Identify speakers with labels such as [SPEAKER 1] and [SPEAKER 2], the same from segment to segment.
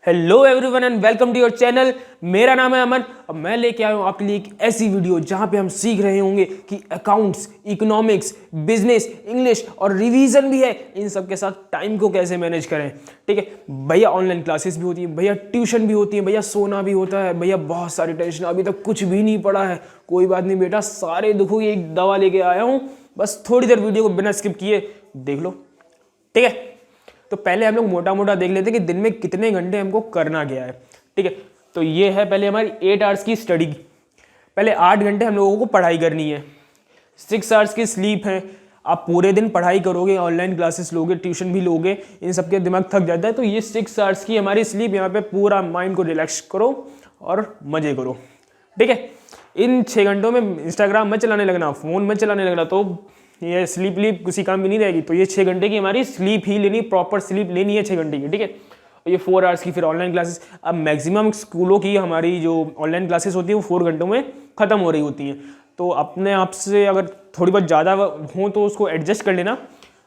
[SPEAKER 1] Hello everyone and welcome to your channel. मेरा नाम है अमन और मैं लेके आया हूँ आपके लिए एक ऐसी वीडियो जहाँ पे हम सीख रहे होंगे कि अकाउंट्स, इकोनॉमिक्स, बिजनेस, इंग्लिश और रिवीजन भी है, इन सब के साथ टाइम को कैसे मैनेज करें। ठीक है भैया, ऑनलाइन क्लासेस भी होती है भैया, ट्यूशन भी होती है भैया, सोना भी होता है भैया, बहुत सारी टेंशन, अभी तक कुछ भी नहीं पड़ा है। कोई बात नहीं बेटा, सारे दुखों की एक दवा लेके आया हूँ, बस थोड़ी देर वीडियो को बिना स्किप किए देख लो। ठीक है, तो पहले हम लोग मोटा मोटा देख लेते हैं कि दिन में कितने घंटे हमको करना गया है। ठीक है, तो ये है पहले हमारी 8 आवर्स की स्टडी। पहले 8 घंटे हम लोगों को पढ़ाई करनी है, 6 आवर्स की स्लीप है। आप पूरे दिन पढ़ाई करोगे, ऑनलाइन क्लासेस लोगे, ट्यूशन भी लोगे, इन सब के दिमाग थक जाता है, तो ये 6 आवर्स की हमारी स्लीप, यहाँ पे पूरा माइंड को रिलैक्स करो और मजे करो। ठीक है, इन 6 घंटों में इंस्टाग्राम मत चलाने लगना, फ़ोन मत चलाने लगना, तो ये स्लीप किसी काम की नहीं रहेगी। तो ये 6 घंटे की हमारी स्लीप ही लेनी, प्रॉपर स्लीप लेनी है 6 घंटे की। ठीक है, ये 4 आवर्स की फिर ऑनलाइन क्लासेस। अब मैक्सिमम स्कूलों की हमारी जो ऑनलाइन क्लासेस होती है वो 4 घंटों में ख़त्म हो रही होती हैं, तो अपने आप से अगर थोड़ी बहुत ज़्यादा हो तो उसको एडजस्ट कर लेना,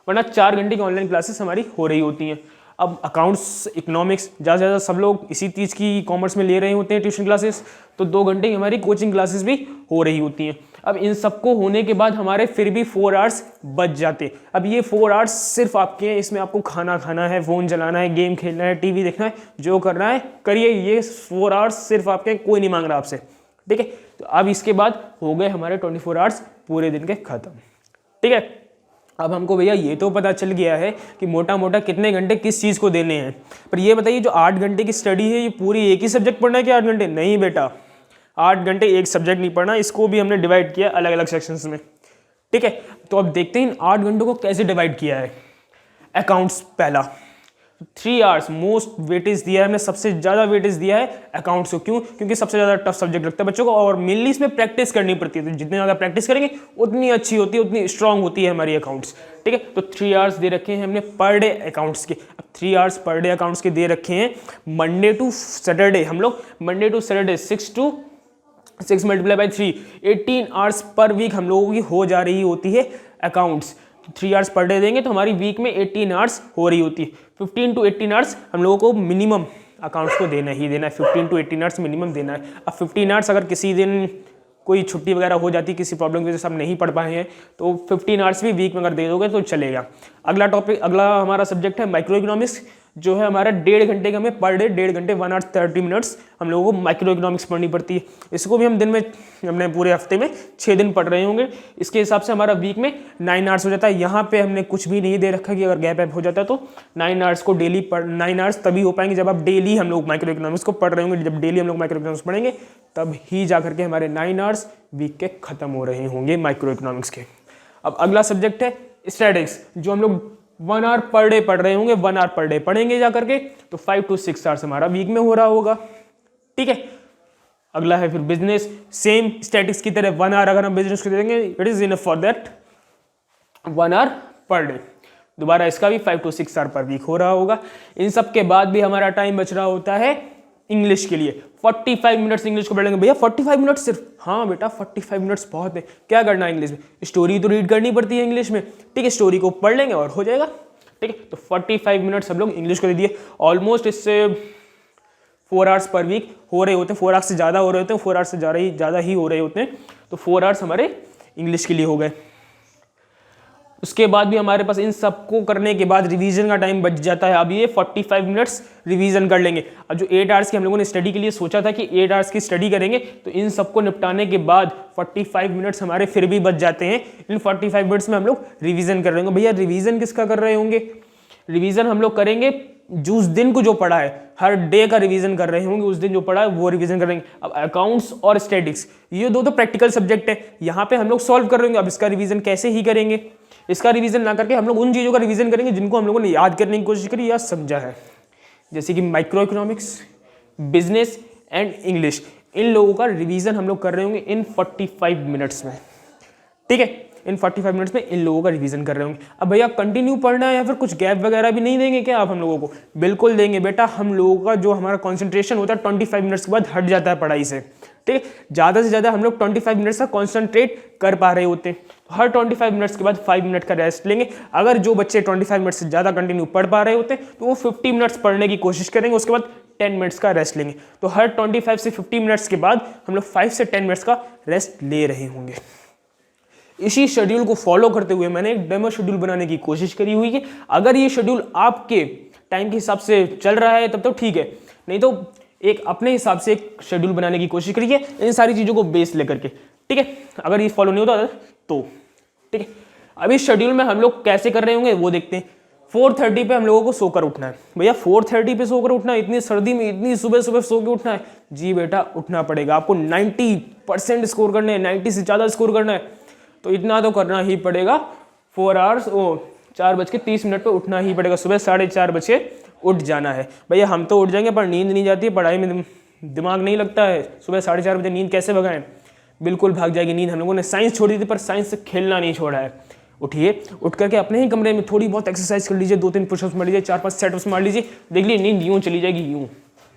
[SPEAKER 1] वरना 4 घंटे की ऑनलाइन क्लासेस हमारी हो रही होती हैं। अब अकाउंट्स, इकोनॉमिक्स ज़्यादा से ज़्यादा सब लोग इसी चीज़ की कॉमर्स में ले रहे होते हैं ट्यूशन क्लासेस, तो 2 घंटे की हमारी कोचिंग क्लासेस भी हो रही होती हैं। अब इन सबको होने के बाद हमारे फिर भी 4 आवर्स बच जाते। अब ये 4 आवर्स सिर्फ आपके हैं, इसमें आपको खाना खाना है, फ़ोन चलाना है, गेम खेलना है, टीवी देखना है, जो करना है करिए। ये 4 आवर्स सिर्फ आपके, कोई नहीं मांग रहा आपसे। ठीक है, तो अब इसके बाद हो गए हमारे 24 आवर्स पूरे दिन के ख़त्म। ठीक है, अब हमको भैया ये तो पता चल गया है कि मोटा मोटा कितने घंटे किस चीज़ को देने हैं, पर ये बताइए जो 8 घंटे की स्टडी है, ये पूरी एक ही सब्जेक्ट पढ़ना है कि 8 घंटे? नहीं बेटा, 8 घंटे एक सब्जेक्ट नहीं पढ़ना, इसको भी हमने डिवाइड किया अलग अलग सेक्शंस में। ठीक है, तो अब देखते हैं इन 8 घंटों को कैसे डिवाइड किया है। अकाउंट्स पहला, 3 आवर्स मोस्ट वेटेज दिया है हमने, सबसे ज़्यादा वेटेज दिया है अकाउंट्स को। क्यों? क्योंकि सबसे ज़्यादा टफ सब्जेक्ट लगता है बच्चों को, और मेनली इसमें प्रैक्टिस करनी पड़ती है, तो जितनी ज़्यादा प्रैक्टिस करेंगे उतनी अच्छी होती है, उतनी स्ट्रांग होती है हमारी अकाउंट्स। ठीक है, तो 3 आवर्स दे रखे हैं हमने पर डे अकाउंट्स के। अब 3 आवर्स पर डे अकाउंट्स के दे रखे हैं मंडे टू सैटरडे। हम लोग Monday to Saturday 6 multiply by 3, 18 hours पर वीक हम लोगों की हो जा रही होती है अकाउंट्स। 3 आवर्स पर डे देंगे तो हमारी वीक में 18 आवर्स हो रही होती है। 15 टू 18 आवर्स हम लोगों को मिनिमम अकाउंट्स को देना ही देना है, 15 टू 18 आवर्स मिनिमम देना है। अब 15 आवर्स अगर किसी दिन कोई छुट्टी वगैरह हो जाती, किसी प्रॉब्लम की वजह से हम नहीं पढ़ पाए हैं, तो 15 आवर्स भी वीक में अगर दे दोगे तो चलेगा। अगला टॉपिक, अगला हमारा सब्जेक्ट है माइक्रो इकोनॉमिक्स, जो है हमारा 1.5 घंटे का, हमें पर डे 1.5 घंटे 1 आवर 30 मिनट्स हम लोगों को माइक्रो इकोनॉमिक्स पढ़नी पड़ती है। इसको भी हम दिन में, हमने पूरे हफ्ते में 6 दिन पढ़ रहे होंगे, इसके हिसाब से हमारा वीक में 9 आवर्स हो जाता है। यहाँ पे हमने कुछ भी नहीं दे रखा कि अगर गैप ऐप हो जाता है तो 9 आवर्स को डेली 9 आवर्स तभी हो पाएंगे जब आप डेली हम लोग माइक्रो इकोनॉमिक्स को पढ़ रहे होंगे। जब डेली हम लोग माइक्रो इकोनॉमिक्स पढ़ेंगे तब ही जा करके हमारे 9 आवर्स वीक के खत्म हो रहे होंगे माइक्रो इकोनॉमिक्स के। अब अगला सब्जेक्ट है स्टैटिस्टिक्स, जो हम लोग 1 आवर पर डे पढ़ रहे होंगे, 1 आवर पर डे पढ़ेंगे जा करके, तो 5 to 6 आवर्स हमारा वीक में हो रहा होगा। ठीक है, अगला है फिर बिजनेस, सेम स्टैटिक्स की तरह 1 आवर अगर हम बिजनेस को देंगे, it is enough for that 1 hour per day. दोबारा इसका भी 5 to 6 आवर पर वीक हो रहा होगा। इन सब के बाद भी हमारा टाइम बच रहा होता है इंग्लिश के लिए। 45 मिनट्स इंग्लिश को पढ़ेंगे। भैया 45 मिनट सिर्फ? हाँ बेटा, 45 मिनट्स बहुत है। क्या करना है इंग्लिश में? स्टोरी तो रीड करनी पड़ती है इंग्लिश में। ठीक है, स्टोरी को पढ़ लेंगे और हो जाएगा। ठीक है, तो 45 मिनट्स हम लोग इंग्लिश को दे दिए। ऑलमोस्ट इससे 4 आवर्स पर वीक हो रहे होते हैं, 4 आवर्स से ज़्यादा हो रहे होते हैं, 4 आवर्स से ज़्यादा ही हो रहे होते हैं, तो 4 आवर्स हमारे इंग्लिश के लिए हो गए। उसके बाद भी हमारे पास इन सबको करने के बाद रिवीजन का टाइम बच जाता है। अब ये 45 मिनट्स रिवीजन कर लेंगे। अब जो 8 आवर्स की हम लोगों ने स्टडी के लिए सोचा था कि 8 आवर्स की स्टडी करेंगे, तो इन सबको निपटाने के बाद 45 मिनट्स हमारे फिर भी बच जाते हैं। इन 45 मिनट्स में हम लोग रिवीजन कर रहे होंगे। भैया रिवीजन किसका कर रहे होंगे? रिवीजन हम लोग करेंगे उस दिन को जो पढ़ा है, हर डे का रिवीजन कर रहे होंगे, उस दिन जो पढ़ा है वो रिवीजन करेंगे। अब अकाउंट्स और स्टैटिक्स, ये दो तो प्रैक्टिकल सब्जेक्ट है, यहाँ पे हम लोग सॉल्व कर रहे होंगे। अब इसका रिवीजन कैसे ही करेंगे? इसका रिवीजन ना करके हम लोग उन चीज़ों का रिवीजन करेंगे जिनको हम लोगों ने याद करने की कोशिश करी या समझा है, जैसे कि microeconomics, business and English. इन लोगों का रिवीजन हम लोग कर रहे होंगे इन 45 मिनट्स में। ठीक है, इन 45 मिनट्स में इन लोगों का रिवीजन कर रहे होंगे। अब भैया कंटिन्यू पढ़ना है या फिर कुछ गैप वगैरह भी नहीं देंगे क्या आप हम लोगों को? बिल्कुल देंगे बेटा। हम लोगों का जो हमारा कॉन्सेंट्रेशन होता है 25 मिनट्स के बाद हट जाता है पढ़ाई से। ठीक है। ज़्यादा से ज़्यादा हम लोग 25 मिनट्स का कॉन्सेंट्रेट कर पा रहे होते हैं। तो हर 25 मिनट्स के बाद 5 मिनट का रेस्ट लेंगे। अगर जो बच्चे 25 मिनट से ज़्यादा कंटिन्यू पढ़ पा रहे होते हैं तो वो 50 मिनट्स पढ़ने की कोशिश करेंगे, उसके बाद 10 मिनट्स का रेस्ट लेंगे। तो हर 25 से 50 मिनट्स के बाद हम लोग 5 से 10 मिनट्स का रेस्ट ले रहे होंगे। इसी शेड्यूल को फॉलो करते हुए मैंने एक डेमो शेड्यूल बनाने की कोशिश करी हुई है। अगर ये शेड्यूल आपके टाइम के हिसाब से चल रहा है तब तो ठीक है, नहीं तो एक अपने हिसाब से एक शेड्यूल बनाने की कोशिश करिए इन सारी चीज़ों को बेस लेकर के, ठीक है। अगर ये फॉलो नहीं होता तो ठीक है। अब इस शेड्यूल में हम लोग कैसे कर रहे होंगे वो देखते हैं। 4:30 पे हम लोगों को सोकर उठना है। भैया 4:30 पे सोकर उठना है, इतनी सर्दी में इतनी सुबह सुबह सो के उठना है? जी बेटा उठना पड़ेगा। आपको 90% स्कोर करने हैं, 90 से ज़्यादा स्कोर करना है तो इतना तो करना ही पड़ेगा। 4 आवर्स 4:30 पे उठना ही पड़ेगा। सुबह 4:30 बजे उठ जाना है। भैया हम तो उठ जाएंगे पर नींद नहीं जाती है, पढ़ाई में दिमाग नहीं लगता है। सुबह 4:30 बजे नींद कैसे भगाएं? बिल्कुल भाग जाएगी नींद। हम लोगों ने साइंस छोड़ी थी पर साइंस से खेलना नहीं छोड़ा है। उठिए, उठ करके अपने ही कमरे में थोड़ी बहुत एक्सरसाइज कर लीजिए, 2-3 पुशअप्स मार लीजिए, 4-5 सेटअप्स मार लीजिए, देख लीजिए नींद यूँ चली जाएगी यूँ,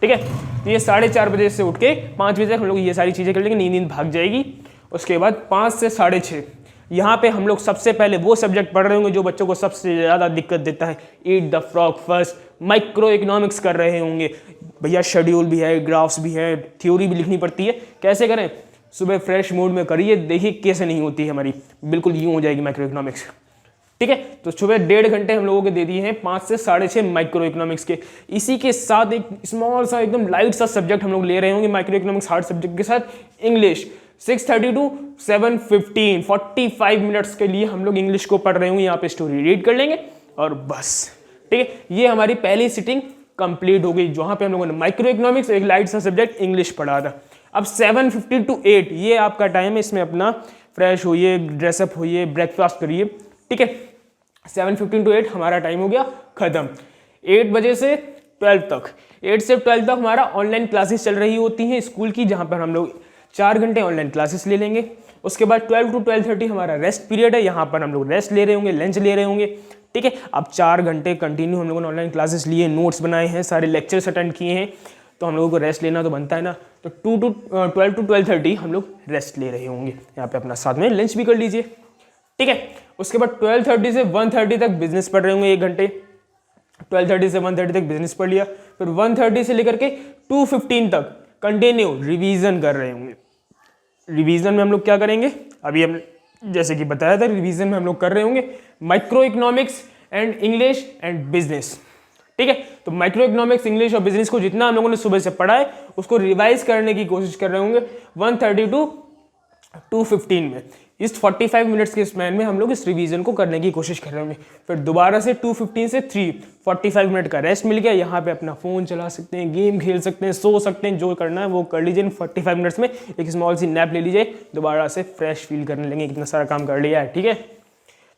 [SPEAKER 1] ठीक है। तो ये 4:30 बजे से उठ के 5 बजे तक हम लोग ये सारी चीज़ें कर लेंगे, नींद भाग जाएगी। उसके बाद 5 से 6:30 यहाँ पे हम लोग सबसे पहले वो सब्जेक्ट पढ़ रहे होंगे जो बच्चों को सबसे ज़्यादा दिक्कत देता है, eat the frog first, micro economics कर रहे होंगे। भैया शेड्यूल भी है, ग्राफ्स भी है, थ्योरी भी लिखनी पड़ती है। कैसे करें? सुबह फ्रेश मूड में करिए, देखिए कैसे नहीं होती है हमारी, बिल्कुल यूँ हो जाएगी माइक्रो इकोनॉमिक्स, ठीक है। तो सुबह 1.5 घंटे हम लोगों के दे दिए हैं 5 से 6:30 माइक्रो इकोनॉमिक्स के। इसी के साथ एक स्मॉल सा एकदम लाइट सा सब्जेक्ट हम लोग ले रहे होंगे माइक्रो इकोनॉमिक्स हार्ड सब्जेक्ट के साथ, इंग्लिश। 6:30 to 7:15 45 मिनट्स के लिए हम लोग इंग्लिश को पढ़ रहे होंगे। यहाँ पे स्टोरी रीड कर लेंगे और बस, ठीक है। ये हमारी पहली सिटिंग कंप्लीट हो गई जहाँ पे हम लोगों ने माइक्रो इकोनॉमिक्स एक लाइट सा सब्जेक्ट इंग्लिश पढ़ा था। अब 7:50 to 8 ये आपका टाइम है, इसमें अपना फ्रेश होइए, ड्रेसअप होइए, ब्रेकफास्ट करिए, ठीक है। 7:15 to 8 हमारा टाइम हो गया खत्म। 8 बजे से 12 तक, 8 से 12 तक हमारा ऑनलाइन क्लासेस चल रही होती हैं स्कूल की, जहाँ पर हम लोग 4 घंटे ऑनलाइन क्लासेस ले लेंगे। उसके बाद 12 to 12:30 हमारा रेस्ट पीरियड है, यहाँ पर हम लोग रेस्ट ले रहे होंगे, लंच ले रहे होंगे, ठीक है। अब 4 घंटे कंटिन्यू हम लोगों ने ऑनलाइन क्लासेस लिए, नोट्स बनाए हैं, सारे लेक्चर्स अटेंड किए हैं, तो हम लोगों को रेस्ट लेना तो बनता है ना। तो 12 to 12:30 हम लोग रेस्ट ले रहे होंगे। यहाँ पे अपना साथ में लंच भी कर लीजिए, ठीक है। उसके बाद 12:30 से 1:30 तक बिजनेस पढ़ रहे होंगे 1 घंटे। 12:30 से 1:30 तक बिजनेस पढ़ लिया, फिर 1:30 से लेकर के 2:15 तक कंटिन्यू रिवीजन कर रहे होंगे। रिवीजन में हम लोग क्या करेंगे? अभी हम जैसे कि बताया था, रिवीजन में हम लोग कर रहे होंगे micro economics and English and business, ठीक है। तो माइक्रो इकोनॉमिक्स, इंग्लिश और बिजनेस को जितना हम लोगों ने सुबह से पढ़ा है उसको रिवाइज करने की कोशिश कर रहे होंगे 1:30 to 2:15 में। इस 45 मिनट्स के स्पैन में हम लोग इस रिवीजन को करने की कोशिश कर रहे होंगे। फिर दोबारा से 2:15 से 3 45 मिनट का रेस्ट मिल गया। यहाँ पे अपना फ़ोन चला सकते हैं, गेम खेल सकते हैं, सो सकते हैं, जो करना है वो कर लीजिए। इन 45 मिनट्स में एक स्मॉल सी नैप ले लीजिए, दोबारा से फ्रेश फील करने लेंगे, कितना सारा काम कर लिया है, ठीक है।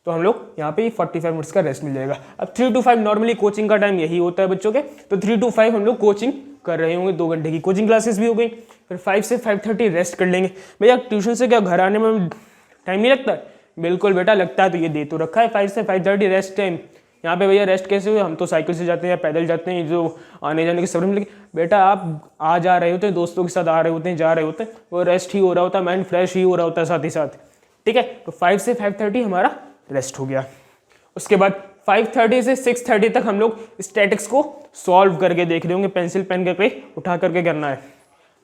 [SPEAKER 1] तो हम लोग यहाँ पे 45 मिनट्स का रेस्ट मिल जाएगा। अब 3 to 5 नॉर्मली कोचिंग का टाइम यही होता है बच्चों के, तो 3 to 5 हम लोग कोचिंग कर रहे होंगे, 2 घंटे की कोचिंग क्लासेस भी हो गई। फिर 5 से 5:30 रेस्ट कर लेंगे। भैया ट्यूशन से क्या घर आने में टाइम नहीं लगता है? बिल्कुल बेटा लगता है, तो ये दे तो रखा है 5 से 5:30 रेस्ट टाइम। यहाँ पे भैया रेस्ट कैसे हुए? हम तो साइकिल से जाते हैं या पैदल जाते हैं, जो आने जाने के सफर में लगे। बेटा आप आ जा रहे होते हैं, दोस्तों के साथ आ रहे होते हैं, जा रहे होते हैं, वो रेस्ट ही हो रहा होता है, माइंड फ्रेश ही हो रहा होता है साथ ही साथ, ठीक है। तो 5 से 5:30 हमारा रेस्ट हो गया। उसके बाद 5:30 से 6:30 तक हम लोग स्टैटिक्स को सॉल्व करके देख रहे होंगे, पेंसिल पेन करके उठा करके करना है,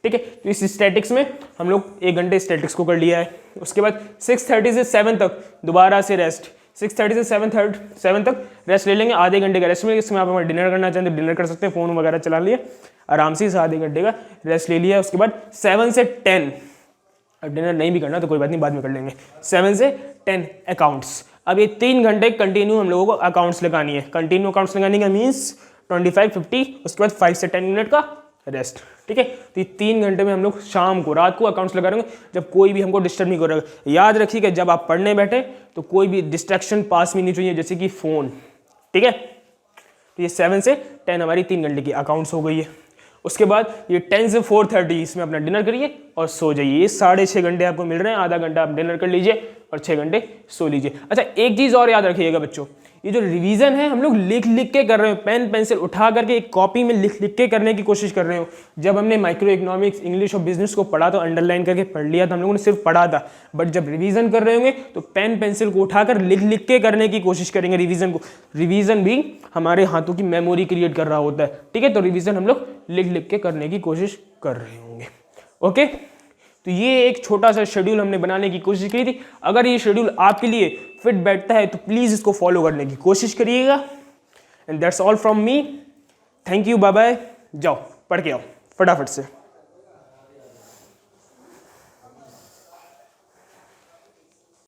[SPEAKER 1] ठीक है। तो इस स्टैटिक्स में हम लोग 1 घंटे स्टैटिक्स को कर लिया है। उसके बाद 6:30 से 7 तक दोबारा से रेस्ट, 6:30 से 7 तक रेस्ट ले लेंगे, आधे घंटे का रेस्ट मिलेगा। इसमें आप हमारे डिनर करना चाहें तो डिनर कर सकते हैं, फ़ोन वगैरह चला लिए आराम से, आधे घंटे का रेस्ट ले लिया। उसके बाद 7 से 10 डिनर नहीं भी करना तो कोई बात नहीं, बाद में कर लेंगे। 7 से 10 अकाउंट्स। अब ये 3 घंटे कंटिन्यू हम लोगों को अकाउंट्स लगानी है। कंटिन्यू अकाउंट्स लगाने का मीन्स 25-50, उसके बाद 5 से 10 मिनट का रेस्ट, ठीक है। तो ये 3 घंटे में हम लोग शाम को, रात को अकाउंट्स लगा रहेंगे, जब कोई भी हमको डिस्टर्ब नहीं करेगा। याद रखिएगा जब आप पढ़ने बैठे तो कोई भी डिस्ट्रैक्शन पास में नहीं चाहिए, जैसे कि फ़ोन, ठीक है। तो ये 7 से 10 हमारी 3 घंटे की अकाउंट्स हो गई है। उसके बाद ये 10 से 4:30 इसमें अपना डिनर करिए और सो जाइए। ये 6.5 घंटे आपको मिल रहे हैं, आधा घंटा आप डिनर कर लीजिए और 6 घंटे सो लीजिए। अच्छा एक चीज़ और याद रखिएगा बच्चों, ये जो रिवीजन है हम लोग लिख लिख के कर रहे हो, पेन पेंसिल उठा करके एक कॉपी में लिख लिख के करने की कोशिश कर रहे हो। जब हमने माइक्रो इकोनॉमिक्स, इंग्लिश और बिजनेस को पढ़ा तो अंडरलाइन करके पढ़ लिया था, हम लोगों ने सिर्फ पढ़ा था। बट जब रिवीजन कर रहे होंगे तो पेन पेंसिल को उठाकर लिख लिख के करने की कोशिश करेंगे रिवीजन को। रिवीजन भी हमारे हाथों की मेमोरी क्रिएट कर रहा होता है, ठीक है। तो रिवीजन हम लोग लिख लिख के करने की कोशिश कर रहे होंगे। ओके, तो ये एक छोटा सा शेड्यूल हमने बनाने की कोशिश की थी। अगर ये शेड्यूल आपके लिए फिट बैठता है तो प्लीज इसको फॉलो करने की कोशिश करिएगा। And that's all from me. Thank you, bye bye. जाओ पढ़ के आओ फटाफट से।